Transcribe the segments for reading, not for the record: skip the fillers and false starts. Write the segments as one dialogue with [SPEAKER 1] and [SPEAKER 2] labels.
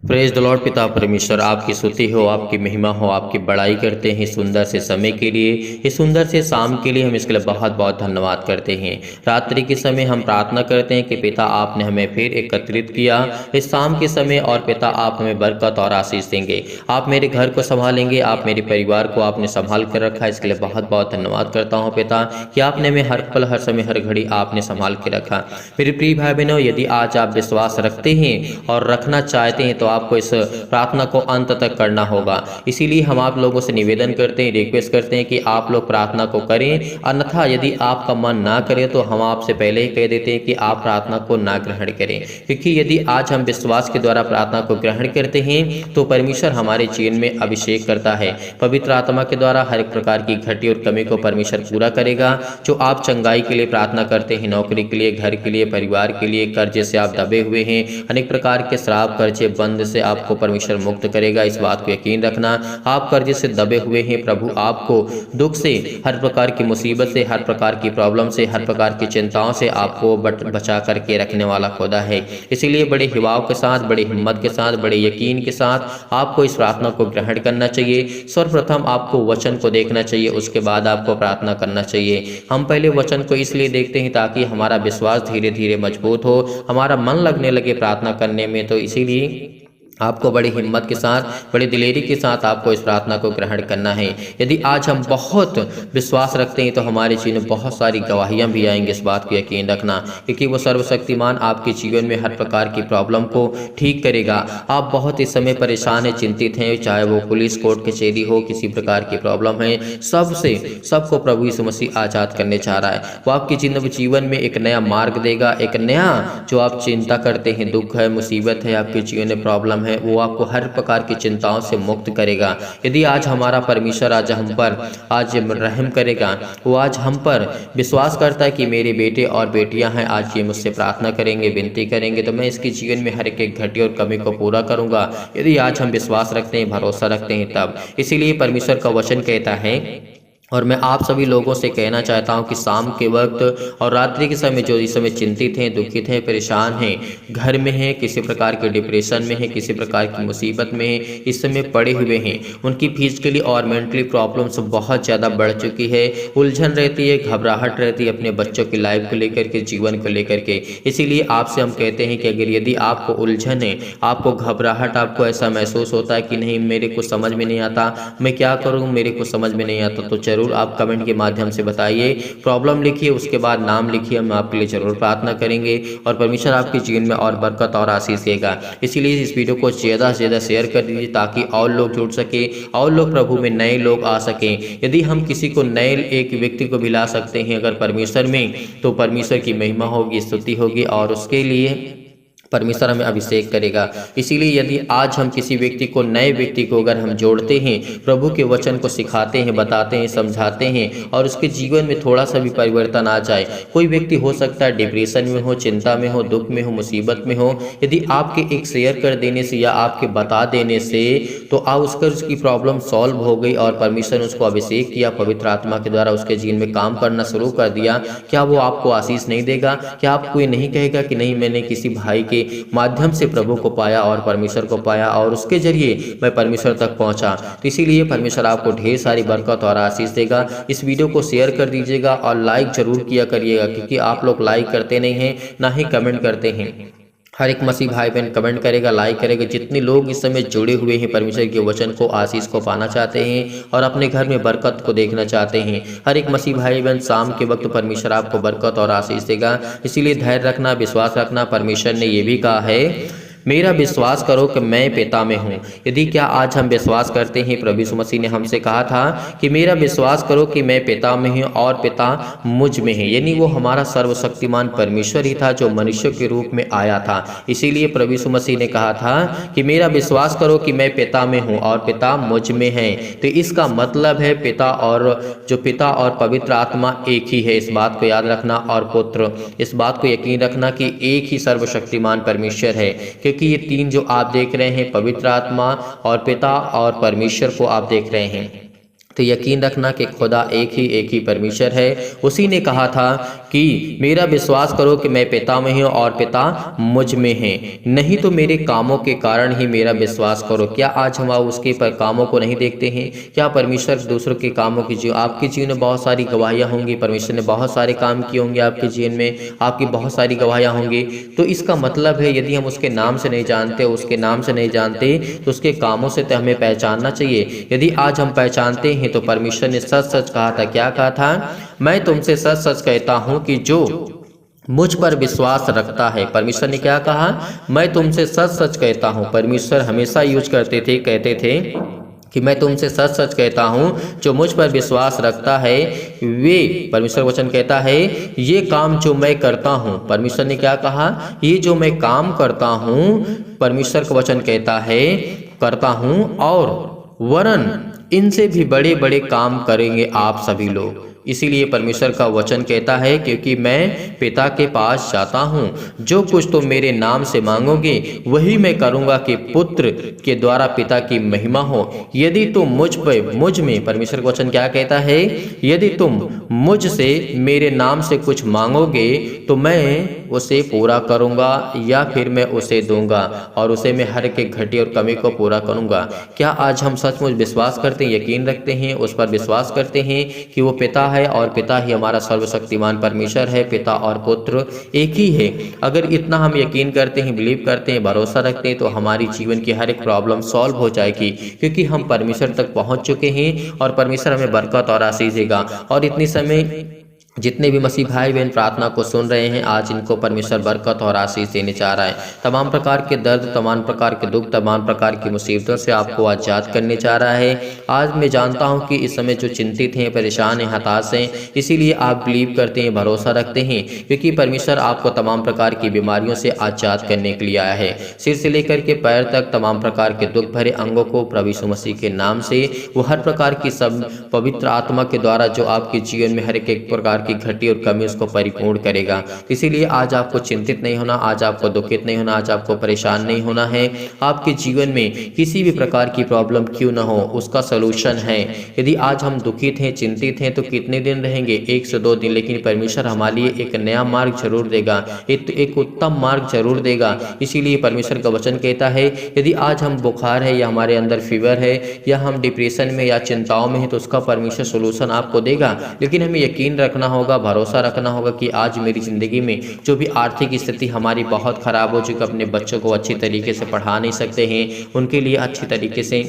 [SPEAKER 1] Praise the Lord. पिता परमेश्वर आपकी स्तुति हो, आपकी महिमा हो, आपकी बड़ाई करते हैं सुंदर से समय के लिए, इस सुंदर से शाम के लिए हम इसके लिए बहुत बहुत धन्यवाद करते हैं। रात्रि के समय हम प्रार्थना करते हैं कि पिता आपने हमें फिर एकत्रित किया इस शाम के समय, और पिता आप हमें बरकत और आशीष देंगे। आप मेरे घर को संभालेंगे, आप मेरे परिवार को आपने संभाल कर रखा, इसके लिए बहुत बहुत धन्यवाद करता हूँ पिता कि आपने हमें हर पल हर समय हर घड़ी आपने संभाल के रखा। मेरे प्रिय भाई बहनों, यदि आज आप विश्वास रखते हैं और रखना चाहते हैं तो आपको इस प्रार्थना को अंत तक करना होगा। इसीलिए हम आप लोगों से निवेदन करते हैं, रिक्वेस्ट करते हैं कि आप लोग प्रार्थना को करें, अन्यथा यदि आपका मन ना करे तो हम आपसे पहले ही कह देते हैं कि आप प्रार्थना को ना ग्रहण करें। क्योंकि यदि आज हम विश्वास के द्वारा प्रार्थना को ग्रहण करते हैं तो परमेश्वर हमारे जीवन में अभिषेक करता है। पवित्र आत्मा के द्वारा हर एक प्रकार की घटी और कमी को परमेश्वर पूरा करेगा। जो आप चंगाई के लिए प्रार्थना करते हैं, नौकरी के लिए, घर के लिए, परिवार के लिए, कर्जे से आप दबे हुए हैं, अनेक प्रकार के श्राप कर्जे बंद से आपको परमेश्वर मुक्त करेगा। इस बात को यकीन रखना। आप कर्जे से दबे हुए हैं, प्रभु आपको दुख से, हर प्रकार की मुसीबत से, हर प्रकार की प्रॉब्लम से, हर प्रकार की चिंताओं से आपको बचा करके रखने वाला खुदा है। इसीलिए बड़े हिवाव के साथ, बड़े हिम्मत के साथ, बड़े यकीन के साथ आपको इस प्रार्थना को ग्रहण करना चाहिए। सर्वप्रथम आपको वचन को देखना चाहिए, उसके बाद आपको प्रार्थना करना चाहिए। हम पहले वचन को इसलिए देखते हैं ताकि हमारा विश्वास धीरे धीरे मजबूत हो, हमारा मन लगने लगे प्रार्थना करने में। तो इसीलिए आपको बड़ी हिम्मत के साथ, बड़ी दिलेरी के साथ आपको इस प्रार्थना को ग्रहण करना है। यदि आज हम बहुत विश्वास रखते हैं तो हमारे जीवन में बहुत सारी गवाहियां भी आएंगी, इस बात को यकीन रखना। क्योंकि वो सर्वशक्तिमान आपके जीवन में हर प्रकार की प्रॉब्लम को ठीक करेगा। आप बहुत इस समय परेशान हैं, चिंतित हैं, चाहे वो पुलिस, कोर्ट कचहरी हो, किसी प्रकार की प्रॉब्लम है, सबको प्रभु यीशु मसीह आज़ाद करने चाह रहा है। वो आपके जीवन में एक नया मार्ग देगा, एक नया जो आप चिंता करते हैं, दुख है, मुसीबत है, आपके जीवन में प्रॉब्लम है, वो आपको हर प्रकार की चिंताओं से मुक्त करेगा। यदि आज हमारा परमेश्वर आज हम पर आज रहम करेगा, वो आज हम पर विश्वास करता है कि मेरे बेटे और बेटियां हैं, आज ये मुझसे प्रार्थना करेंगे, विनती करेंगे, तो मैं इसके जीवन में हर एक घटी और कमी को पूरा करूंगा। यदि आज हम विश्वास रखते हैं, भरोसा रखते हैं तब। इसीलिए परमेश्वर का वचन कहता है, और मैं आप सभी लोगों से कहना चाहता हूं कि शाम के वक्त और रात्रि के समय जो इस समय चिंतित हैं, दुखित हैं, परेशान हैं, घर में हैं, किसी प्रकार के डिप्रेशन में हैं, किसी प्रकार की मुसीबत में हैं, इस समय पड़े हुए हैं, उनकी फिजिकली और मेंटली प्रॉब्लम्स बहुत ज़्यादा बढ़ चुकी है, उलझन रहती है, घबराहट रहती है अपने बच्चों की लाइफ को लेकर के, जीवन को लेकर के। इसीलिए आपसे हम कहते हैं कि अगर यदि आपको उलझन है, आपको घबराहट, आपको ऐसा महसूस होता है कि नहीं मेरे को समझ में नहीं आता, मैं क्या करूँ, मेरे को समझ में नहीं आता, तो जरूर आप कमेंट के माध्यम से बताइए, प्रॉब्लम लिखिए, उसके बाद नाम लिखिए, हम आपके लिए जरूर प्रार्थना करेंगे और परमेश्वर आपके जीवन में और बरकत और आशीष देगा। इसीलिए इस वीडियो को ज़्यादा से ज़्यादा शेयर कर दीजिए ताकि और लोग जुड़ सके, और लोग प्रभु में नए लोग आ सकें। यदि हम किसी को नए एक व्यक्ति को भी ला सकते हैं अगर परमेश्वर में, तो परमेश्वर की महिमा होगी, स्तुति होगी और उसके लिए परमेश्वर हमें अभिषेक करेगा। इसीलिए यदि आज हम किसी व्यक्ति को, नए व्यक्ति को अगर हम जोड़ते हैं, प्रभु के वचन को सिखाते हैं, बताते हैं, समझाते हैं और उसके जीवन में थोड़ा सा भी परिवर्तन आ जाए। कोई व्यक्ति हो सकता है डिप्रेशन में हो, चिंता में हो, दुख में हो, मुसीबत में हो, यदि आपके एक शेयर कर देने से या आपके बता देने से तो आप उसकी प्रॉब्लम सॉल्व हो गई और परमेश्वर ने उसको अभिषेक किया, पवित्र आत्मा के द्वारा उसके जीवन में काम करना शुरू कर दिया, क्या वो आपको आशीष नहीं देगा? क्या आपको ये नहीं कहेगा कि नहीं मैंने किसी भाई के माध्यम से प्रभु को पाया और परमेश्वर को पाया और उसके जरिए मैं परमेश्वर तक पहुंचा? तो इसीलिए परमेश्वर आपको ढेर सारी बरकत और आशीष देगा। इस वीडियो को शेयर कर दीजिएगा और लाइक जरूर किया करिएगा, क्योंकि आप लोग लाइक करते नहीं हैं, ना ही कमेंट करते हैं। हर एक मसीह भाई बहन कमेंट करेगा, लाइक करेगा। जितने लोग इस समय जुड़े हुए हैं, परमेश्वर के वचन को, आशीष को पाना चाहते हैं और अपने घर में बरकत को देखना चाहते हैं, हर एक मसीह भाई बहन शाम के वक्त परमेश्वर आपको बरकत और आशीष देगा। इसीलिए धैर्य रखना, विश्वास रखना। परमेश्वर ने ये भी कहा है, मेरा विश्वास करो कि मैं पिता में हूँ। यदि क्या आज हम विश्वास करते हैं? प्रभु यीशु मसीह ने हमसे कहा था कि मेरा विश्वास करो कि मैं पिता में हूँ और पिता मुझ में है। यानी वो हमारा सर्वशक्तिमान परमेश्वर ही था जो मनुष्य के रूप में आया था। इसीलिए प्रभु यीशु मसीह ने कहा था कि मेरा विश्वास करो कि मैं पिता में हूँ और पिता मुझ में है। तो इसका मतलब है पिता और पवित्र आत्मा एक ही है। इस बात को याद रखना। और पुत्र, इस बात को यकीन रखना कि एक ही सर्वशक्तिमान परमेश्वर है, क्योंकि ये तीन जो आप देख रहे हैं, पवित्र आत्मा और पिता और परमेश्वर को आप देख रहे हैं। तो यकीन रखना कि खुदा एक ही परमेश्वर है। उसी ने कहा था कि मेरा विश्वास करो कि मैं पिता में हूँ और पिता मुझ में है, नहीं तो मेरे कामों के कारण ही मेरा विश्वास करो। क्या आज हम उसके पर कामों को नहीं देखते हैं? क्या परमेश्वर दूसरों के कामों की आपके जीवन में बहुत सारी गवाहियाँ होंगी, परमेश्वर ने बहुत सारे काम किए होंगे आपके जीवन में, आपकी बहुत सारी गवाहियाँ होंगी। तो इसका मतलब है यदि हम उसके नाम से नहीं जानते, उसके नाम से नहीं जानते, तो उसके कामों से तो हमें पहचानना चाहिए। यदि आज हम पहचानते हैं तो परमेश्वर ने सच सच कहा था। क्या कहा था? मैं तुमसे सच सच कहता हूं कि जो मुझ पर विश्वास रखता है। परमेश्वर ने क्या कहा? मैं तुमसे सच सच कहता हूं। परमेश्वर हमेशा यूज करते थे, कहते थे कि मैं तुमसे सच सच कहता हूं, जो मुझ पर विश्वास रखता है वे, परमेश्वर वचन कहता है, ये काम जो मैं करता हूं। परमेश्वर ने क्या कहा? ये जो मैं काम करता हूं, परमेश्वर का वचन कहता है, करता हूं, और वरन इनसे भी बड़े बड़े काम करेंगे आप सभी लोग। इसीलिए परमेश्वर का वचन कहता है, क्योंकि मैं पिता के पास जाता हूँ, जो कुछ तुम मेरे नाम से मांगोगे वही मैं करूँगा, कि पुत्र के द्वारा पिता की महिमा हो। यदि तुम मुझ में, परमेश्वर का वचन क्या कहता है? यदि तुम मुझसे मेरे नाम से कुछ मांगोगे तो मैं उसे पूरा करूँगा, या फिर मैं उसे दूंगा, और उसे मैं हर एक घटी और कमी को पूरा करूँगा। क्या आज हम सचमुच विश्वास करते हैं, यकीन रखते हैं, उस पर विश्वास करते हैं कि वो पिता है और पिता ही हमारा सर्वशक्तिमान परमेश्वर है? पिता और पुत्र एक ही है। अगर इतना हम यकीन करते हैं, बिलीव करते हैं, भरोसा रखते हैं, तो हमारी जीवन की हर एक प्रॉब्लम सॉल्व हो जाएगी, क्योंकि हम परमेश्वर तक पहुंच चुके हैं और परमेश्वर हमें बरकत और आशीष देगा। और इतने समय जितने भी मसीह भाई बहन प्रार्थना को सुन रहे हैं, आज इनको परमेश्वर बरकत और आशीष देने जा रहा है। तमाम प्रकार के दर्द, तमाम प्रकार के दुख, तमाम प्रकार की मुसीबतों से आपको आजाद करने जा रहा है। आज मैं जानता हूं कि इस समय जो चिंतित हैं, परेशान हैं, हताश हैं, इसीलिए आप बिलीव करते हैं, भरोसा रखते हैं, क्योंकि परमेश्वर आपको तमाम प्रकार की बीमारियों से आजाद करने के लिए आया है। सिर से लेकर के पैर तक तमाम प्रकार के दुख भरे अंगों को प्रभु यीशु मसीह के नाम से वो हर प्रकार की सब पवित्र आत्मा के द्वारा जो आपके जीवन में हर एक प्रकार की घटी और कमी उसको परिपूर्ण करेगा। इसीलिए आज आपको चिंतित नहीं होना, आज आपको दुखित नहीं होना, आज आपको परेशान नहीं होना है। आपके जीवन में किसी भी प्रकार की प्रॉब्लम क्यों ना हो, उसका सलूशन है। यदि आज हम दुखित हैं, चिंतित हैं, तो कितने दिन रहेंगे? 1 से 2 दिन, लेकिन परमेश्वर हमारे लिए एक नया मार्ग जरूर देगा, एक उत्तम मार्ग जरूर देगा। इसीलिए परमेश्वर का वचन कहता है, यदि आज हम बुखार है, या हमारे अंदर फीवर है, या हम डिप्रेशन में या चिंताओं में हैं, तो उसका परमेश्वर सोल्यूशन आपको देगा। लेकिन हमें यकीन रखना होगा, भरोसा रखना होगा कि आज मेरी ज़िंदगी में जो भी आर्थिक स्थिति हमारी बहुत ख़राब हो चुकी, अपने बच्चों को अच्छी तरीके से पढ़ा नहीं सकते हैं, उनके लिए अच्छी तरीके से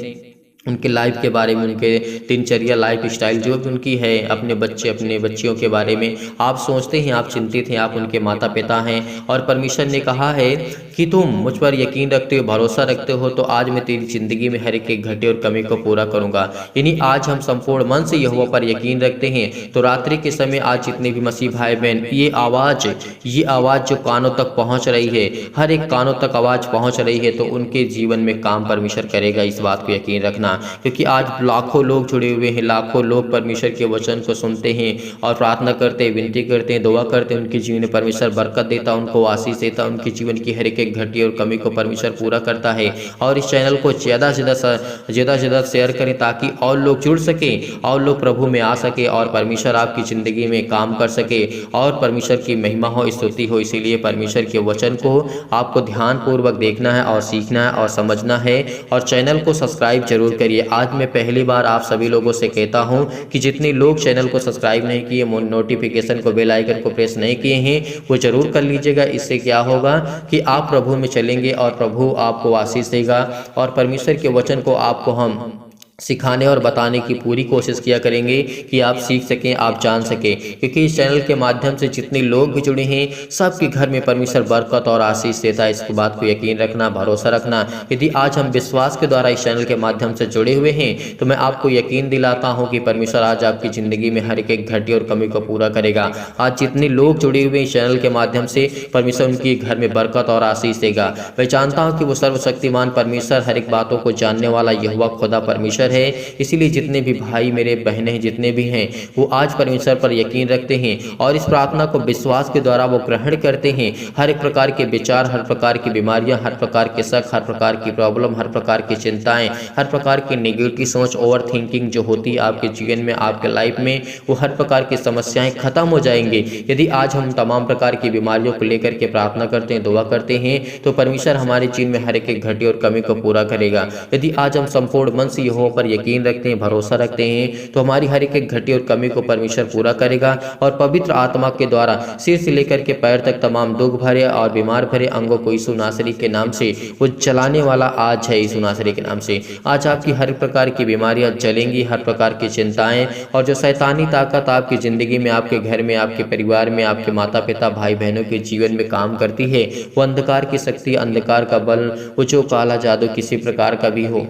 [SPEAKER 1] उनके लाइफ के बारे में, उनके दिनचर्या, लाइफ स्टाइल जो भी उनकी है, अपने बच्चे, अपने बच्चियों के बारे में आप सोचते हैं, आप चिंतित हैं, आप उनके माता पिता हैं, और परमेश्वर ने कहा है कि तुम मुझ पर यकीन रखते हो, भरोसा रखते हो, तो आज मैं तेरी ज़िंदगी में हर एक घटे और कमी को पूरा करूँगा। यानी आज हम संपूर्ण मन से यहोवा पर यकीन रखते हैं, तो रात्रि के समय आज जितने भी मसीह भाई बहन, ये आवाज़ जो कानों तक पहुँच रही है, हर एक कानों तक आवाज़ पहुँच रही है, तो उनके जीवन में काम परमेश्वर करेगा, इस बात को यकीन रखना। क्योंकि आज लाखों लोग जुड़े हुए हैं, लाखों लोग परमेश्वर के वचन को सुनते हैं और प्रार्थना करते हैं, विनती करते हैं, दुआ करते हैं, उनके जीवन में परमेश्वर बरकत देता, उनको आशीष देता, उनके जीवन की हर एक घटी और कमी को परमेश्वर पूरा करता है। और इस चैनल को ज़्यादा से ज़्यादा शेयर करें, ताकि और लोग जुड़ सके, और लोग प्रभु में आ सके, और परमेश्वर आपकी ज़िंदगी में काम कर सके, और परमेश्वर की महिमा हो, स्तुति हो। इसीलिए परमेश्वर के वचन को आपको ध्यानपूर्वक देखना है और सीखना है और समझना है, और चैनल को सब्सक्राइब जरूर करिए। आज मैं पहली बार आप सभी लोगों से कहता हूं कि जितने लोग चैनल को सब्सक्राइब नहीं किए, नोटिफिकेशन को, बेल आइकन को प्रेस नहीं किए हैं, वो जरूर कर लीजिएगा। इससे क्या होगा कि आप प्रभु में चलेंगे और प्रभु आपको आशीष देगा, और परमेश्वर के वचन को आपको हम सिखाने और बताने की पूरी कोशिश किया करेंगे कि आप सीख सकें, आप जान सकें। क्योंकि इस चैनल के माध्यम से जितने लोग भी जुड़े हैं, सबके घर में परमेश्वर बरकत और आशीष देता है। इसकी बात को यकीन रखना, भरोसा रखना। यदि आज हम विश्वास के द्वारा इस चैनल के माध्यम से जुड़े हुए हैं, तो मैं आपको यकीन दिलाता हूं कि परमेश्वर आज आपकी ज़िंदगी में हर एक घटी और कमी को पूरा करेगा। आज जितने लोग जुड़े हुए हैं इस चैनल के माध्यम से, परमेश्वर उनके घर में बरकत और आशीष देगा। मैं जानता हूँ कि वो सर्वशक्तिमान परमेश्वर, हर एक बातों को जानने वाला यहोवा खुदा परमेश्वर परमेश्वर है। इसीलिए जितने भी भाई मेरे बहनें हैं, जितने भी हैं, वो आज परमेश्वर पर यकीन रखते हैं और इस प्रार्थना को विश्वास के द्वारा वो ग्रहण करते हैं। हर एक प्रकार के विचार, हर प्रकार की बीमारियां, हर प्रकार के शक, हर प्रकार की प्रॉब्लम, हर प्रकार की चिंताएं, हर प्रकार की नेगेटिव सोच, ओवर थिंकिंग जो होती है आपके जीवन में, आपके लाइफ में, वो हर प्रकार की समस्याएं खत्म हो जाएंगी। यदि आज हम तमाम प्रकार की बीमारियों को लेकर के प्रार्थना करते हैं, दुआ करते हैं, तो परमेश्वर हमारे जीवन में हर एक घटी और कमी को पूरा करेगा। यदि आज हम संपूर्ण मन से यहोवा पर यकीन रखते हैं, भरोसा रखते हैं, तो हमारी हर एक घटी और कमी को परमेश्वर पूरा करेगा और पवित्र आत्मा के द्वारा सिर से लेकर के पैर तक तमाम दुख भरे और बीमार भरे अंगों को यीशु नासरी के नाम से वो चलाने वाला आज है। यीशु नासरी के नाम से आज आपकी हर प्रकार की बीमारियां चलेंगी, हर प्रकार की चिंताएं और जो शैतानी ताकत आपकी ज़िंदगी में, आपके घर में, आपके परिवार में, आपके माता पिता भाई बहनों के जीवन में काम करती है, वो अंधकार की शक्ति, अंधकार का बल, वो जो काला जादू किसी प्रकार का भी हो,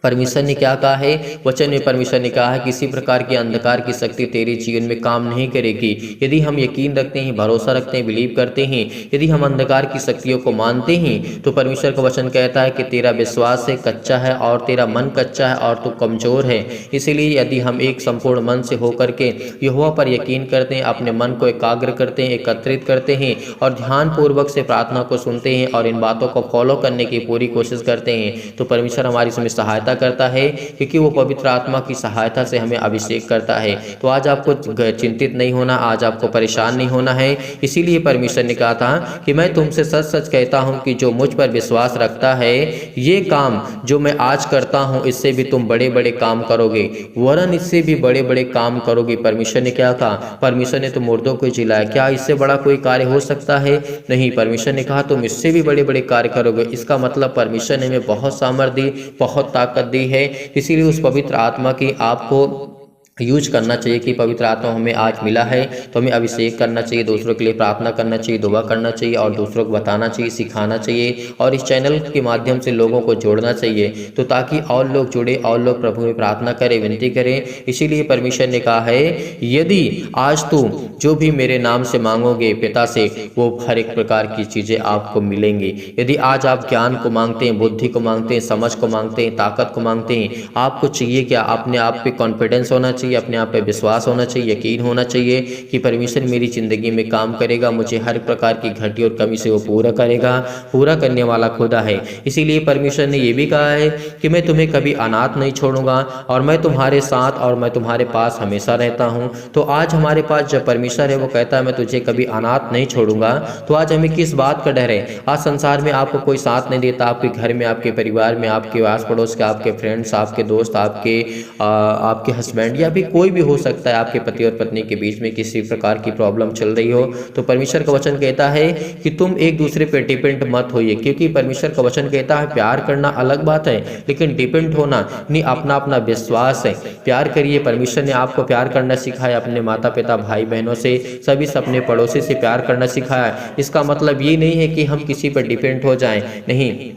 [SPEAKER 1] परमेश्वर ने क्या कहा है, वचन में परमेश्वर ने कहा है किसी प्रकार की अंधकार की शक्ति तेरे जीवन में काम नहीं करेगी। यदि हम यकीन रखते हैं, भरोसा रखते हैं, बिलीव करते हैं, यदि हम अंधकार की शक्तियों को मानते हैं, तो परमेश्वर का वचन कहता है कि तेरा विश्वास है कच्चा है और तेरा मन कच्चा है और तू कमजोर है। इसीलिए यदि हम एक संपूर्ण मन से होकर के यहोवा पर यकीन करते हैं, अपने मन को एकाग्र करते हैं, एकत्रित करते हैं और ध्यानपूर्वक से प्रार्थना को सुनते हैं और इन बातों को फॉलो करने की पूरी कोशिश करते हैं, तो परमेश्वर हमारी इसमें सहायता करता है, क्योंकि वो पवित्र आत्मा की सहायता से हमें अभिषेक करता है। तो आज आपको चिंतित नहीं होना, आज आपको परेशान नहीं होना है। इसीलिए परमेश्वर ने कहा था कि मैं तुमसे सच सच कहता हूं कि जो मुझ पर विश्वास रखता है, ये काम जो मैं आज करता हूं, इससे भी तुम बड़े बड़े काम करोगे, वरन इससे भी बड़े बड़े काम करोगे। परमेश्वर ने क्या कहा? परमेश्वर ने तो मुर्दों को जिलाया, क्या इससे बड़ा कोई कार्य हो सकता है? नहीं, परमेश्वर ने कहा तुम इससे भी बड़े बड़े कार्य करोगे। इसका मतलब परमेश्वर ने हमें बहुत सामर्थ्य दी, बहुत ताकत दी है। इसीलिए उस पवित्र आत्मा की आपको यूज करना चाहिए कि पवित्र आत्मा हमें आज मिला है, तो हमें अभिषेक करना चाहिए, दूसरों के लिए प्रार्थना करना चाहिए, दुआ करना चाहिए और दूसरों को बताना चाहिए, सिखाना चाहिए और इस चैनल के माध्यम से लोगों को जोड़ना चाहिए, तो ताकि और लोग जुड़े और लोग प्रभु में प्रार्थना करें, विनती करें। इसीलिए परमेश्वर ने कहा है, यदि आज तुम जो भी मेरे नाम से मांगोगे पिता से, वो हर एक प्रकार की चीज़ें आपको मिलेंगी। यदि आज आप ज्ञान को मांगते हैं, बुद्धि को मांगते हैं, समझ को मांगते हैं, ताकत को मांगते हैं, आपको चाहिए क्या? अपने आप पे कॉन्फिडेंस होना चाहिए, अपने आप पे विश्वास होना चाहिए, यकीन होना चाहिए कि परमेश्वर मेरी ज़िंदगी में काम करेगा, मुझे हर प्रकार की घटी और कमी से वो पूरा करेगा, पूरा करने वाला खुदा है। इसीलिए परमेश्वर ने ये भी कहा है कि मैं तुम्हें कभी अनाथ नहीं छोड़ूंगा और मैं तुम्हारे साथ और मैं तुम्हारे पास हमेशा रहता हूँ। तो आज हमारे पास जब परमेश्वर है, वो कहता है मैं तुझे कभी अनाथ नहीं छोड़ूंगा, तो आज हमें किस बात का डर है? आज संसार में आपको कोई साथ नहीं देता, आपके घर में, आपके परिवार में, आपके आस पड़ोस के, आपके फ्रेंड्स, आपके दोस्त, आपके हस्बैंड या भी कोई भी हो सकता है, आपके पति और पत्नी के बीच में किसी प्रकार की प्रॉब्लम चल रही हो, तो परमेश्वर का वचन कहता है कि तुम एक दूसरे पे डिपेंड मत होइए, क्योंकि परमेश्वर का वचन कहता है प्यार करना अलग बात है, लेकिन डिपेंड होना नहीं, अपना अपना विश्वास है। प्यार करिए, परमेश्वर ने आपको प्यार करना सिखाया, अपने माता पिता भाई बहनों से, सभी से, अपने पड़ोसी से प्यार करना सिखाया। इसका मतलब ये नहीं है कि हम किसी पर डिपेंड हो जाएं, नहीं।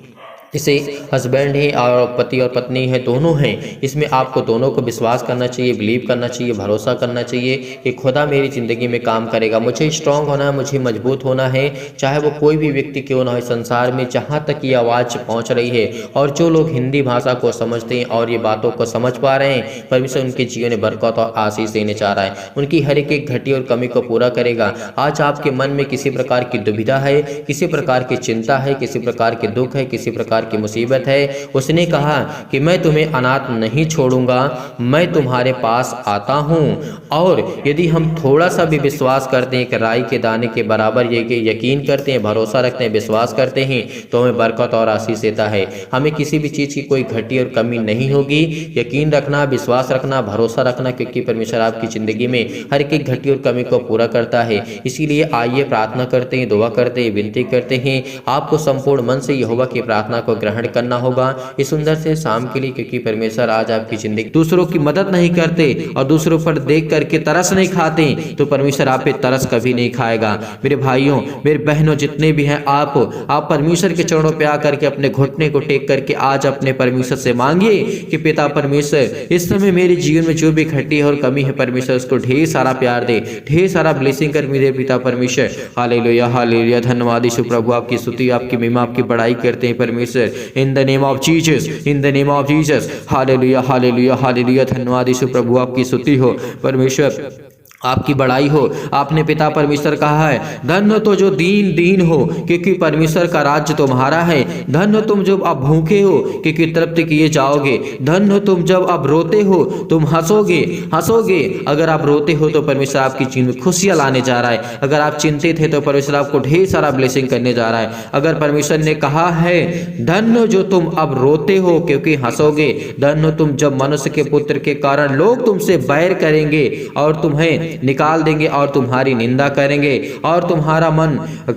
[SPEAKER 1] इसे हस्बैंड है और पति और पत्नी है, दोनों हैं, इसमें आपको दोनों को विश्वास करना चाहिए, बिलीव करना चाहिए, भरोसा करना चाहिए कि खुदा मेरी ज़िंदगी में काम करेगा। मुझे स्ट्रांग होना है, मुझे मजबूत होना है, चाहे वो कोई भी व्यक्ति क्यों ना हो संसार में, जहाँ तक ये आवाज़ पहुँच रही है। और जो लोग हिंदी भाषा को समझते हैं और ये बातों को समझ पा रहे हैं, परमेश्वर उनके जीवन में बरकत और आशीष देने चाह रहा है, उनकी हर एक घटी और कमी को पूरा करेगा। आज आपके मन में किसी प्रकार की दुविधा है, किसी प्रकार की चिंता है, किसी प्रकार के दुख है, किसी प्रकार की मुसीबत है, उसने कहा कि मैं तुम्हें अनाथ नहीं छोड़ूंगा, मैं तुम्हारे पास आता हूं। और यदि हम थोड़ा सा भी विश्वास करते हैं, कि राई के दाने के बराबर ये यकीन करते हैं, भरोसा रखते हैं, विश्वास करते हैं, तो हमें बरकत और आशीष देता है। हमें किसी भी चीज़ की कोई घटी और कमी नहीं होगी। यकीन रखना, विश्वास रखना, भरोसा रखना, क्योंकि परमेश्वर आपकी ज़िंदगी में हर एक घटी और कमी को पूरा करता है। इसीलिए आइए प्रार्थना करते हैं, दुआ करते हैं, विनती करते हैं। आपको संपूर्ण मन से यहोवा की प्रार्थना को ग्रहण करना होगा इस सुंदर से शाम के लिए, क्योंकि परमेश्वर आज आपकी जिंदगी दूसरों की मदद नहीं करते और दूसरों पर देख करके तरस नहीं खाते, तो परमेश्वर आप पे तरस कभी नहीं खाएगा। मेरे भाइयों, मेरे बहनों, जितने भी हैं, आप परमेश्वर के चरणों पे आकर के अपने घुटने को टेक करके आज अपने परमेश्वर से मांगिए कि पिता परमेश्वर, इस समय मेरे जीवन में जो भी घटी है और कमी है, परमेश्वर उसको ढेर सारा प्यार दे, ढेर सारा ब्लेसिंग कर मेरे पिता परमेश्वर। हालेलुया, हालेलुया, धन्यवाद यीशु प्रभु, आपकी स्तुति, आपकी महिमा, आपकी बड़ाई करते हैं परमेश्वर। परमेश्वर, इन the name of Jesus, in the name of Jesus. Hallelujah hallelujah hallelujah. धन्यवाद यीशु प्रभु, आपकी स्तुति हो परमेश्वर, आपकी बड़ाई हो। आपने पिता परमेश्वर कहा है, धन्य तो जो दीन दीन हो क्योंकि परमेश्वर का राज्य तुम्हारा है। धन्य तुम जब अब भूखे हो क्योंकि तृप्त किए जाओगे। धन्य तुम जब अब रोते हो, तुम हंसोगे हंसोगे। अगर आप रोते हो तो परमेश्वर आपकी जीवन में खुशियां लाने जा रहा है। अगर आप चिंतित है तो परमेश्वर आपको ढेर सारा ब्लेसिंग करने जा रहा है। अगर परमेश्वर ने कहा है, धन्य जो तुम अब रोते हो क्योंकि हंसोगे। धन्य तुम जब मनुष्य के पुत्र के कारण लोग तुमसे बैर करेंगे और तुम्हें निकाल देंगे और तुम्हारी निंदा करेंगे और तुम्हारा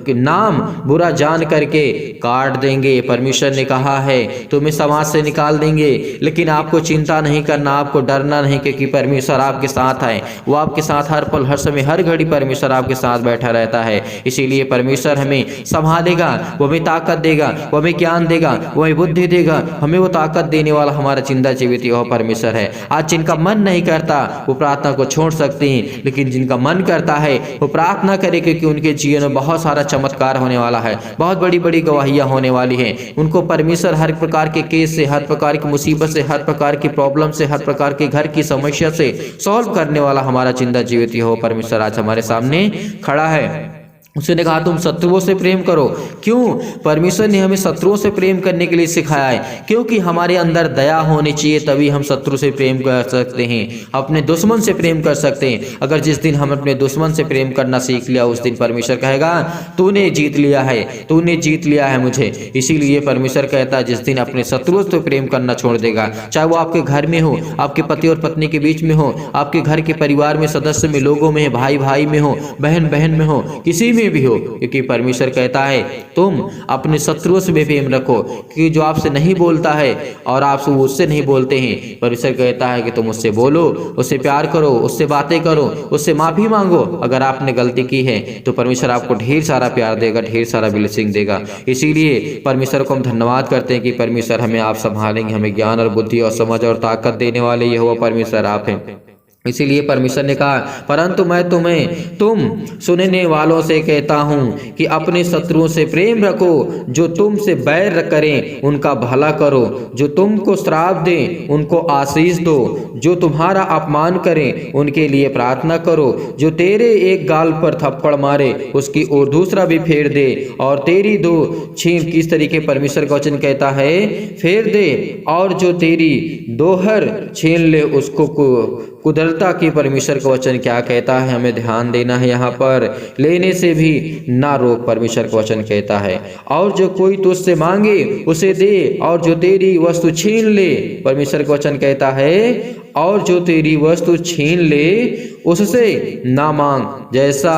[SPEAKER 1] नाम बुरा जान करके काट देंगे। परमेश्वर ने कहा है, तुम्हें समाज से निकाल देंगे, लेकिन आपको चिंता नहीं करना, आपको डरना नहीं, क्योंकि परमेश्वर आपके साथ है। वो आपके साथ हर पल हर समय हर घड़ी परमेश्वर आपके साथ बैठा रहता है। इसीलिए परमेश्वर हमें संभालेगा, वो हमें ताकत देगा, वो हमें ज्ञान देगा, वो हमें बुद्धि देगा। हमें वो ताकत देने वाला हमारा जिंदा जीवित यहोवा परमेश्वर है। आज जिनका मन नहीं करता वो प्रार्थना को छोड़ सकते हैं, लेकिन जिनका मन करता है वो प्रार्थना करे, क्योंकि उनके जीवन में बहुत सारा चमत्कार होने वाला है, बहुत बड़ी बड़ी गवाहियां होने वाली हैं। उनको परमेश्वर हर प्रकार के केस से, हर प्रकार की मुसीबत से, हर प्रकार की प्रॉब्लम से, हर प्रकार के घर की समस्या से सॉल्व करने वाला हमारा जिंदा जीवित यहोवा परमेश्वर आज हमारे सामने खड़ा है। उसने कहा, तुम शत्रुओं से प्रेम करो। क्यों? परमेश्वर ने हमें शत्रुओं से प्रेम करने के लिए सिखाया है, क्योंकि हमारे अंदर दया होनी चाहिए, तभी हम शत्रु से प्रेम कर सकते हैं, अपने दुश्मन से प्रेम कर सकते हैं। अगर जिस दिन हम अपने दुश्मन से प्रेम करना सीख लिया, उस दिन परमेश्वर कहेगा, तूने जीत लिया है, तूने जीत लिया है मुझे। इसीलिए परमेश्वर कहता है, जिस दिन अपने शत्रुओं से प्रेम करना छोड़ देगा, चाहे वो आपके घर में हो, आपके पति और पत्नी के बीच में हो, आपके घर के परिवार में सदस्य में, लोगों में, भाई भाई में हो, बहन बहन में हो, किसी भी हो, क्योंकि परमेश्वर कहता है, तुम अपने शत्रुओं से भी प्रेम रखो, कि जो आपसे नहीं बोलता है और आप उससे नहीं बोलते हैं, परमेश्वर कहता है कि तुम उससे बोलो, उससे प्यार करो, उससे बातें करो, उससे माफी मांगो। अगर आपने गलती की है तो परमेश्वर आपको ढेर सारा प्यार देगा, ढेर सारा ब्लेसिंग देगा। इसीलिए परमेश्वर को हम धन्यवाद करते हैं कि परमेश्वर हमें आप संभालेंगे, हमें ज्ञान और बुद्धि और समझ और ताकत देने वाले यहोवा परमेश्वर आप हैं। इसीलिए परमेश्वर ने कहा, परंतु मैं तुम सुनने वालों से कहता हूँ कि अपने शत्रुओं से प्रेम रखो, जो तुमसे बैर करें उनका भला करो, जो तुमको श्राप दें उनको आशीष दो, जो तुम्हारा अपमान करें उनके लिए प्रार्थना करो, जो तेरे एक गाल पर थप्पड़ मारे उसकी और दूसरा भी फेर दे, और तेरी दो छीन, किस तरीके परमेश्वर का वचन कहता है, फेर दे, और जो तेरी दोहर छीन ले उसको कुदरता की परमेश्वर का वचन क्या कहता है, हमें ध्यान देना है। यहाँ पर लेने से भी ना रोक, परमेश्वर का वचन कहता है। और जो कोई तुझसे मांगे उसे दे, और जो तेरी वस्तु छीन ले, परमेश्वर का वचन कहता है, और जो तेरी वस्तु छीन ले उससे ना मांग। जैसा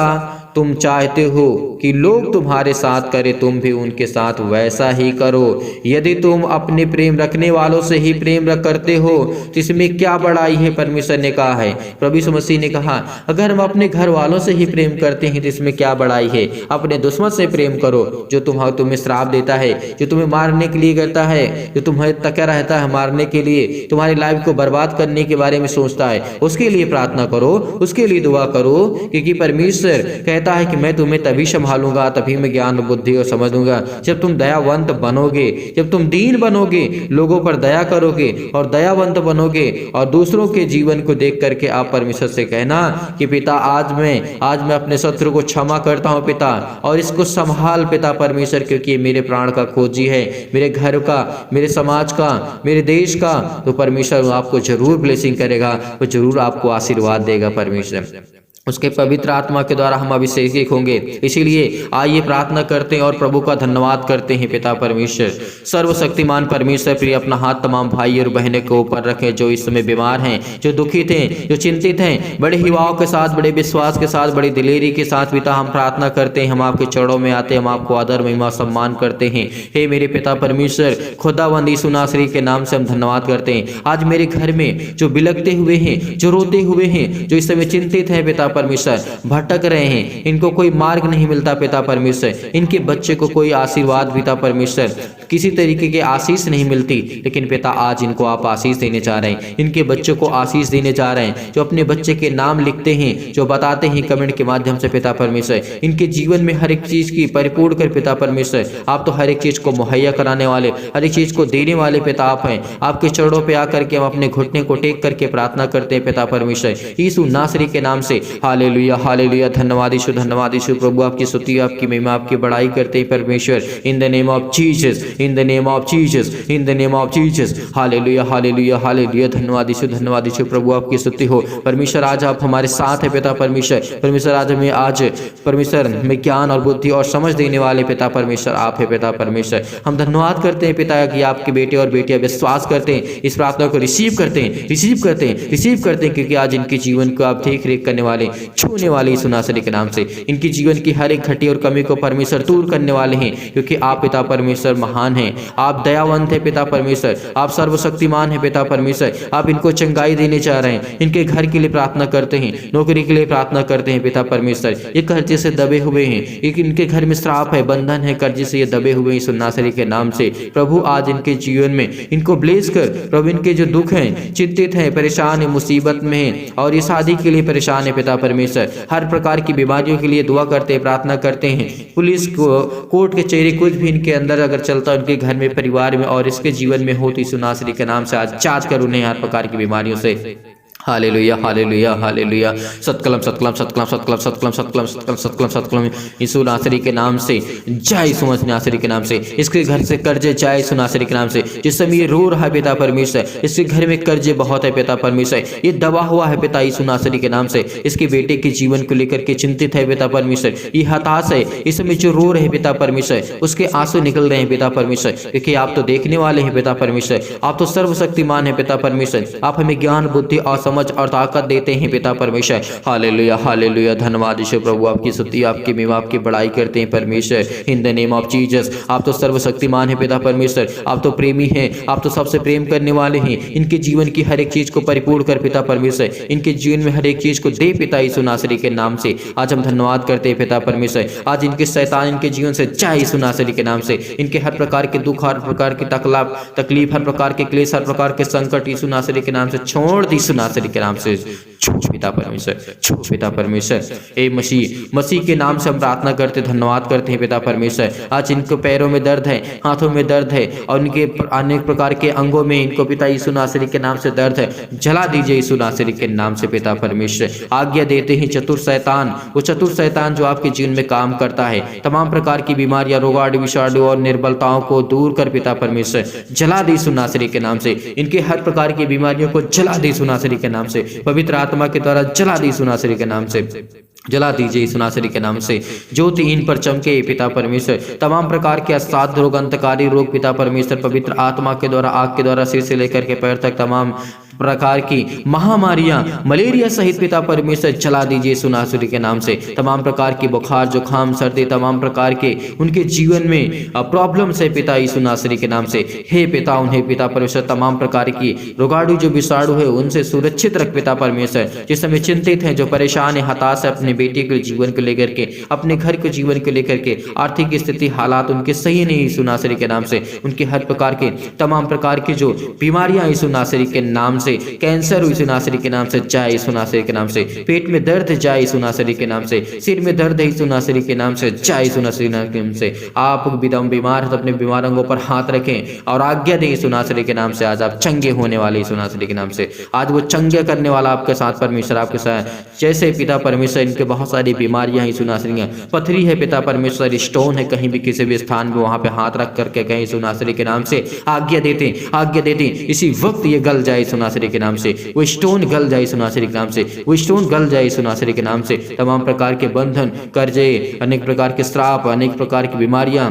[SPEAKER 1] तुम चाहते हो कि लोग तुम्हारे साथ करें, तुम भी उनके साथ वैसा ही करो। यदि तुम अपने प्रेम रखने वालों से ही प्रेम करते हो तो इसमें क्या बड़ाई है, परमेश्वर ने कहा है। प्रभु यीशु मसीह ने कहा, अगर हम अपने घर वालों से ही प्रेम करते हैं तो इसमें क्या बड़ाई है। अपने दुश्मन से प्रेम करो, जो तुम्हें श्राप देता है, जो तुम्हें मारने के लिए करता है, जो तुम्हें तकिया रहता है मारने के लिए, तुम्हारी लाइफ को बर्बाद करने के बारे में सोचता है, उसके लिए प्रार्थना करो, उसके लिए दुआ करो, क्योंकि परमेश्वर कहता है कि मैं तुम्हें तभी संभालूंगा, तभी मैं ज्ञान बुद्धि और समझ दूंगा, जब तुम दयावंत बनोगे, जब तुम दीन बनोगे, लोगों पर दया करोगे और दयावंत बनोगे, और दूसरों के जीवन को देख करके आप परमेश्वर से कहना कि पिता आज मैं अपने शत्रु को क्षमा करता हूं पिता, और इसको संभाल पिता परमेश्वर, क्योंकि ये मेरे प्राण का खोजी है, मेरे घर का, मेरे समाज का, मेरे देश का। तो परमेश्वर आपको जरूर ब्लेसिंग करेगा, वो जरूर आपको आशीर्वाद देगा परमेश्वर। उसके पवित्र आत्मा के द्वारा हम अभिषेक होंगे। इसीलिए आइए प्रार्थना करते हैं और प्रभु का धन्यवाद करते हैं। पिता परमेश्वर, सर्वशक्तिमान परमेश्वर, प्रिय अपना हाथ तमाम भाई और बहनों के ऊपर रखें जो इस समय बीमार हैं, जो दुखित हैं, जो चिंतित हैं। बड़े हिवाओं के साथ, बड़े विश्वास के साथ, बड़ी दिलेरी के साथ पिता हम प्रार्थना करते हैं। हम आपके चरणों में आते हैं, हम आपको आदर महिमा सम्मान करते हैं। हे मेरे पिता परमेश्वर, खुदावंद यीशु नासरी के नाम से हम धन्यवाद करते हैं। आज मेरे घर में जो बिलखते हुए हैं, जो रोते हुए हैं, जो इस समय चिंतित है पिता परमेश्वर भटक रहे हैं, इनको कोई मार्ग नहीं मिलता पिता परमेश्वर, इनके बच्चे को कोई आशीर्वाद पिता परमेश्वर, किसी तरीके की आशीष नहीं मिलती, लेकिन पिता आज इनको आप आशीष देने जा रहे हैं, इनके बच्चों को आशीष देने जा रहे हैं। जो अपने बच्चे के नाम लिखते हैं, जो बताते हैं कमेंट के माध्यम से पिता परमेश्वर, इनके जीवन में हर एक चीज की परिपूर्ण कर पिता परमेश्वर। आप तो हर एक चीज को मुहैया कराने वाले, हर एक चीज को देने वाले पिता आप हैं। आपके चरणों पे आकर के हम अपने घुटने को टेक करके प्रार्थना करते हैं पिता परमेश्वर, यीशु नासरी के नाम से। हालेलुया हालेलुया, धन्यवाद यीशु, धन्यवाद यीशु प्रभु, आपकी स्तुति, आपकी महिमा, आपकी बड़ाई करते हैं परमेश्वर। इन the name of Jesus, in the name of Jesus, in the name of Jesus. Hallelujah hallelujah hallelujah, धन्यवाद यीशु प्रभु, आपकी स्तुति हो परमेश्वर। आज आप हमारे साथ है पिता परमेश्वर। परमेश्वर आज परमेश्वर में ज्ञान और बुद्धि और समझ देने वाले पिता परमेश्वर आप है पिता परमेश्वर। हम धन्यवाद करते हैं पिता कि आपके बेटे और बेटियां विश्वास करते हैं, इस प्रार्थना को रिसीव करते हैं, रिसीव करते हैं, रिसीव करते हैं, क्योंकि आज इनके जीवन को आप देख रेख करने वाले, छूने वाले यीशु नासरी के नाम से। इनकी जीवन की हर एक घटी और कमी को परमेश्वर दूर करने वाले हैं, क्योंकि आप पिता परमेश्वर महान हैं, आप दयावंत है पिता परमेश्वर, आप सर्वशक्तिमान है पिता परमेश्वर। आप इनको चंगाई देने जा रहे हैं, इनके घर के लिए प्रार्थना करते हैं, नौकरी के लिए प्रार्थना करते हैं पिता परमेश्वर। ये कर्जे से दबे हुए हैं, इनके घर में श्राप है, बंधन है, कर्जे से ये दबे हुए हैं यीशु नासरी के नाम से। प्रभु आज इनके जीवन में इनको ब्लेस कर प्रभु, इनके जो दुख हैं, चिंतित हैं, परेशान है, मुसीबत में है और ये शादी के लिए परेशान है पिता परमेश्वर, हर प्रकार की बीमारियों के लिए दुआ करते हैं, प्रार्थना करते हैं। पुलिस को कोर्ट के चेहरे कुछ भी इनके अंदर अगर चलता उनके घर में, परिवार में और इसके जीवन में हो तो यीशु नासरी के नाम से आज जांच कर उन्हें हर प्रकार की बीमारियों से। हालेलुया हालेलुया हालेलुया, सत्कलम सत्कलम सत्कलम सत्कलम सत्कलम सत्कलम सत्कलम सत्कलम सत्कलम यीशु नासरी के नाम से, जय यीशु नासरी के नाम से। इसके घर से कर्जे जाए यीशु नासरी के नाम से। जिस समय ये रो रहा है पिता परमेश्वर, इसके घर में कर्जे बहुत है पिता परमेश्वर, ये दबा हुआ है पिता यीशु नासरी के नाम से। इसके बेटे के जीवन को लेकर के चिंतित है पिता परमेश्वर, ये हताश है, इस समय जो रो रहे पिता परमेश्वर, उसके आंसू निकल रहे हैं पिता परमेश्वर, क्योंकि आप तो देखने वाले हैं पिता परमेश्वर, आप तो सर्वशक्तिमान है पिता परमेश्वर। आप हमें ज्ञान बुद्धि और समझ और ताकत देते हैं पिता परमेश्वर। हालेलुया हालेलुया, धन्यवाद यीशु प्रभु, आपकी स्तुति, आपकी महिमा, आपकी बड़ाई करते हैं परमेश्वर। इन द नेम ऑफ जीसस, आप तो सर्वशक्तिमान है पिता परमेश्वर, आप तो प्रेमी हैं, आप तो सबसे प्रेम करने वाले हैं। इनके जीवन की हर एक चीज को परिपूर्ण कर पिता परमेश्वर, इनके जीवन में हर एक चीज को दे पिता यीशु नासरी के नाम से। आज हम धन्यवाद करते हैं पिता परमेश्वर। आज इनके शैतान इनके जीवन से जाए यीशु नासरी के नाम से। इनके हर प्रकार के दुख, हर प्रकार की तकलीफ, हर प्रकार के क्लेश, हर प्रकार के संकट यीशु नासरी के नाम से छोड़ दी यीशु नासरी के नाम से। छूट पिता परमेश्वर, छूट पिता परमेश्वर। ए मसीह के नाम से हम प्रार्थना करते, धन्यवाद करते हैं पिता परमेश्वर। आज इनको पैरों में दर्द है, हाथों में दर्द है और इनके अनेक प्रकार के अंगों में इनको पिता यीशु नासरी के नाम से दर्द है, जला दीजिए यीशु नासरी के नाम से पिता परमेश्वर। आज्ञा देते हैं चतुर शैतान, वो चतुर शैतान जो आपके जीवन में काम करता है, तमाम प्रकार की बीमारियां, रोगाणु, विषाणु और निर्बलताओं को दूर कर पिता परमेश्वर, जला दी यीशु नासरी के नाम से। इनके हर प्रकार की बीमारियों को जला दी यीशु नासरी के नाम से, पवित्र आत्मा के द्वारा जला दी यीशु नासरी के नाम से, जला दीजिए यीशु नासरी के नाम से। ज्योति इन पर चमके पिता परमेश्वर, तमाम प्रकार के असाध्य रोग, अंतकारी रोग पिता परमेश्वर, पवित्र आत्मा के द्वारा, आग के द्वारा, सिर से लेकर के पैर तक तमाम प्रकार की महामारियां, मलेरिया सहित पिता परमेश्वर जला दीजिए यीशु नासरी के नाम से। तमाम प्रकार की बुखार, जुखाम, सर्दी, तमाम प्रकार के उनके जीवन में प्रॉब्लम्स है पिता यीशु नासरी के नाम से। हे पिता, उन्हें पिता परमेश्वर तमाम प्रकार की रोगाणु जो विषाणु है उनसे सुरक्षित रख पिता परमेश्वर। जिस समय चिंतित हैं, जो परेशान है, हताश है अपने बेटे के जीवन को लेकर के, अपने घर के जीवन को लेकर के, आर्थिक स्थिति हालात उनके सही नहीं यीशु नासरी के नाम से। उनके हर प्रकार के तमाम प्रकार की जो बीमारियां यीशु नासरी के नाम से, कैंसर यीशु नासरी के नाम से जाए यीशु नासरी के नाम से। पेट में दर्द जाए यीशु नासरी के नाम से, सिर में दर्द है यीशु नासरी के नाम से, जाए यीशु नासरी के नाम से। आप बीमार तो अपने बीमार अंगों पर हाथ रखें और आज्ञा दें यीशु नासरी के नाम से। आज आप चंगे होने वाले यीशु नासरी के नाम से, आज वो चंगे करने वाला आपके साथ परमेश्वर, आपके साथ। जैसे पिता परमेश्वर इनके बहुत सारी बीमारियां यीशु नासरी हैं, पथरी है पिता परमेश्वर, स्टोन है कहीं भी किसी भी स्थान में, वहां पे हाथ रख करके कहीं यीशु नासरी के नाम से आज्ञा देते, आज्ञा देते इसी वक्त ये गल जाए यीशु नासरी के नाम से। वो स्टोन गल जाए यीशु नासरी के नाम से, वो स्टोन गल जाए यीशु नासरी के नाम से। तमाम प्रकार के बंधन, कर्जे, अनेक प्रकार के श्राप, अनेक प्रकार की बीमारियां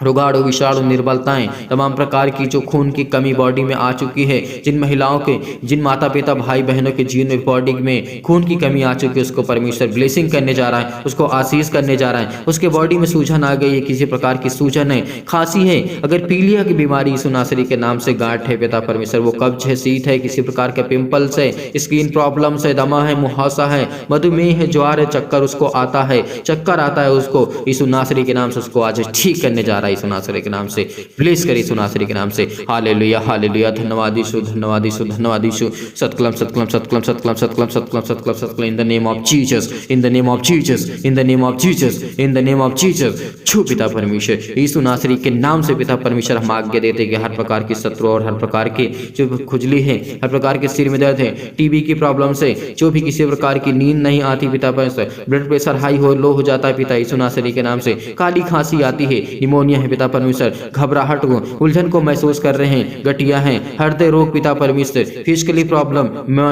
[SPEAKER 1] रोगाणु विषाणु निर्बलताएं, तमाम प्रकार की जो खून की कमी बॉडी में आ चुकी है, जिन महिलाओं के, जिन माता पिता भाई बहनों के जीवन में बॉडी में खून की कमी आ चुकी है, उसको परमेश्वर ब्लेसिंग करने जा रहा है, उसको आशीष करने जा रहा है। उसके बॉडी में सूजन आ गई है, किसी प्रकार की सूजन है, खांसी है, अगर पीलिया की बीमारी यीशु नासरी के नाम से गांठ है पिता परमेश्वर, वो कब्ज है, शीत है, किसी प्रकार के पिंपल्स है, स्किन प्रॉब्लम्स है, दमा है, मुहासा है, मधुमेह है, ज्वार है, चक्कर उसको आता है, चक्कर आता है उसको, यीशु नासरी के नाम से उसको आज ठीक करने जा रहा है यीशु नासरी के नाम से। ब्लेस करिए यीशु नासरी के नाम से। हालेलुया हालेलुया, धन्यवाद यीशु, धन्यवाद यीशु, धन्यवाद यीशु। सतकलम सतकलम सतकलम सतकलम सतकलम सतकलम सतकलम सतकलम, in the name of Jesus, in the name of Jesus, in the name of Jesus, in the name of Jesus. छू पिता परमेश्वर यीशु नासरी के नाम से पिता परमेश्वर हम आज्ञा देते कि हर प्रकार की शत्रु और हर प्रकार की जो खुजली है, हर प्रकार के सिर में दर्द है, टीबी की प्रॉब्लम से, जो भी किसी प्रकार की नींद नहीं आती पिता परमेश्वर, ब्लड प्रेशर हाई हो लो हो जाता है पिता यीशु नासरी के नाम से, काली खांसी आती है, निमोनिया है पिता परमेश्वर, घबराहट को, उलझन को महसूस कर रहे हैं, गठिया हैं, हृदय रोग पिता परमेश्वर, फिजिकली प्रॉब्लम,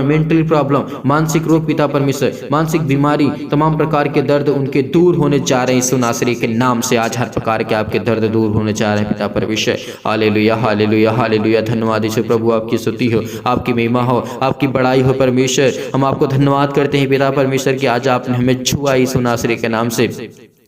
[SPEAKER 1] मेंटली प्रॉब्लम, मानसिक रोग पिता परमेश्वर, मानसिक बीमारी, तमाम प्रकार के दर्द उनके दूर होने जा रहे हैं यीशु नासरी के नाम से। आज हर प्रकार के आपके दर्द दूर होने जा रहे हैं पिता परमेश्वर। हालेलुया हालेलुया हालेलुया, धन्यवाद यीशु प्रभु, आपकी स्तुति हो, आपकी महिमा हो, आपकी बड़ाई हो परमेश्वर। हम आपको धन्यवाद करते हैं पिता परमेश्वर कि आज आपने हमें छुआ यीशु नासरी के नाम से।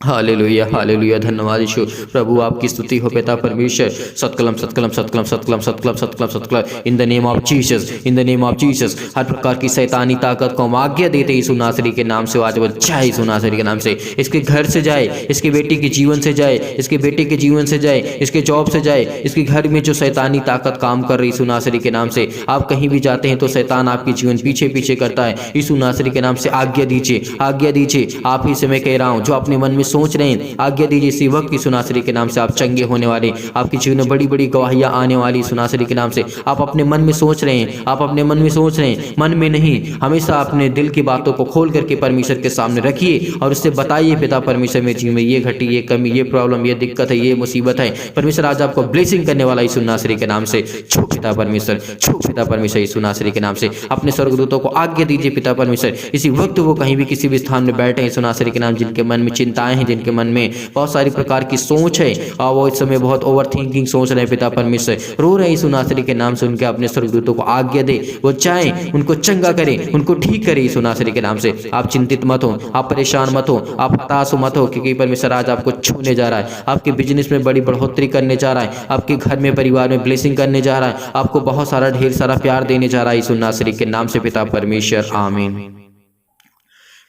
[SPEAKER 1] हालेलुया हालेलुया, धन्यवाद यीशु प्रभु, आपकी स्तुति हो पिता परमेश्वर। सतकलम सतकलम सतकलम सतकलम सतकलम सतकलम सतकलम, in the name of Jesus, in the name of Jesus. हर प्रकार की शैतानी ताकत को हम आज्ञा देते यीशु नासरी के नाम से, आज वो जाए यीशु नासरी के नाम से, इसके घर से जाए, इसके बेटी के जीवन से जाए, इसके बेटे के जीवन से जाए, इसके जॉब से जाए, इसके घर में जो शैतानी ताकत काम कर रही यीशु नासरी के नाम से। आप कहीं भी जाते हैं तो शैतान आपके जीवन पीछे पीछे करता है, यीशु नासरी के नाम से आज्ञा दीजिए, आज्ञा दीजिए। आप ही से मैं कह रहा हूँ, जो अपने मन में सोच रहे हैं, आज्ञा दीजिए इसी वक्त की सुनासरी के नाम से आप चंगे होने वाले, आपके जीवन में बड़ी बड़ी गवाहियां आने वाली सुनासरी के नाम से। आप अपने मन में सोच रहे हैं, आप अपने मन में सोच रहे हैं, मन में नहीं, हमेशा अपने दिल की बातों को खोल करके परमेश्वर के सामने रखिए और उससे बताइए, पिता परमेश्वर मेरे जीवन में ये घटी, ये कमी, ये प्रॉब्लम, ये दिक्कत है, ये मुसीबत है, परमेश्वर आज आपको ब्लेसिंग करने वाला यीशु नासरी के नाम से। छू पिता परमेश्वर, छू पिता परमेश्वर यीशु नासरी के नाम से। अपने स्वर्गदूतों को आज्ञा दीजिए पिता परमेश्वर, इसी वक्त वो कहीं भी किसी भी स्थान में बैठे हैं यीशु नासरी के नाम, जिनके मन में चिंताएं हैं, जिनके मन में बहुत सारी प्रकार की सोच है और वो इस समय बहुत ओवर थिंकिंग सोच रहे हैं पिता परमेश्वर, रो रहे हैं यीशु नासरी के नाम से, उनके अपने स्वर्गदूतों को आज्ञा दे, वो चाहें उनको चंगा करें, उनको ठीक करें यीशु नासरी के नाम से। आप चिंतित मत हो, आप परेशान मत हो, आप हताश मत हो, क्योंकि परमेश्वर आज आपको छूने जा रहा है, आपके बिजनेस में बड़ी बढ़ोतरी करने जा रहा है, आपके घर में परिवार में ब्लेसिंग करने जा रहा है, आपको बहुत सारा ढेर सारा प्यार देने जा रहा है यीशु नासरी के नाम से पिता परमेश्वर, आमीन।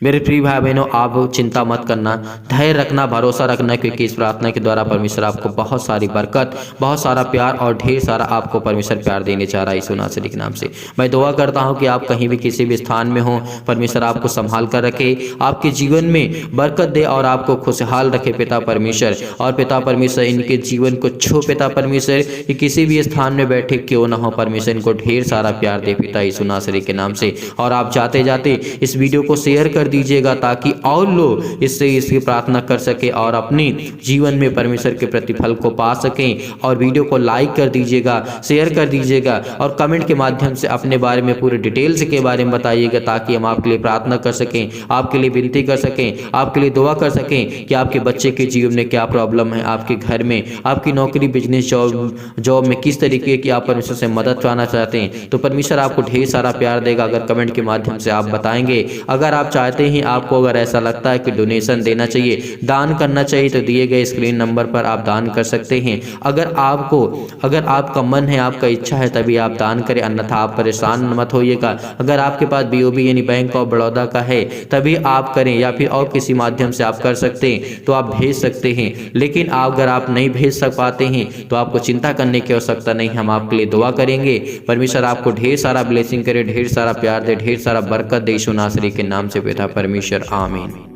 [SPEAKER 1] मेरे प्रिय भाई बहनों, आप चिंता मत करना, धैर्य रखना, भरोसा रखना, क्योंकि इस प्रार्थना के द्वारा परमेश्वर आपको बहुत सारी बरकत, बहुत सारा प्यार और ढेर सारा आपको परमेश्वर प्यार देने जा रहा है यीशु नासरी के नाम से। मैं दुआ करता हूं कि आप कहीं भी किसी भी स्थान में हो, परमेश्वर आपको संभाल कर रखे, आपके जीवन में बरकत दे और आपको खुशहाल रखे पिता परमेश्वर। और पिता परमेश्वर इनके जीवन को छू पिता परमेश्वर, कि किसी भी स्थान में बैठे क्यों ना हो, परमेश्वर इनको ढेर सारा प्यार दे पिता यीशु नासरी के नाम से। और आप जाते जाते इस वीडियो को शेयर कर दीजिएगा, ताकि और लोग इसकी प्रार्थना कर सके और अपने जीवन में परमेश्वर के प्रतिफल को पा सकें। और वीडियो को लाइक कर दीजिएगा, शेयर कर दीजिएगा और कमेंट के माध्यम से अपने बारे में पूरे डिटेल्स के बारे में बताइएगा, ताकि हम आपके लिए प्रार्थना कर सकें, आपके लिए विनती कर सकें, आपके लिए दुआ कर सकें कि आपके बच्चे के जीवन में क्या प्रॉब्लम है, आपके घर में, आपकी नौकरी, बिजनेस, जॉब में किस तरीके की आप परमेश्वर से मदद पाना चाहते हैं, तो परमेश्वर आपको ढेर सारा प्यार देगा अगर कमेंट के माध्यम से आप बताएंगे। अगर आप चाहते हैं, आपको अगर ऐसा लगता है कि डोनेशन देना चाहिए, दान करना चाहिए, तो दिए गए स्क्रीन नंबर पर आप दान कर सकते हैं। अगर आपका मन है, आपका इच्छा है, तभी आप दान करें, अन्यथा आप परेशान मत होइएगा। अगर आपके पास BOB यानी बैंक ऑफ बड़ौदा का है तभी आप करें, या फिर और किसी माध्यम से आप कर सकते हैं तो आप भेज सकते हैं। लेकिन अगर आप नहीं भेज सक पाते हैं तो आपको चिंता करने की आवश्यकता नहीं, हम आपके लिए दुआ करेंगे। परमेश्वर आपको ढेर सारा ब्लेसिंग करे, ढेर सारा प्यार दे, ढेर सारा बरकत दे यीशु नासरी के नाम से पिता परमेश्वर, आमीन।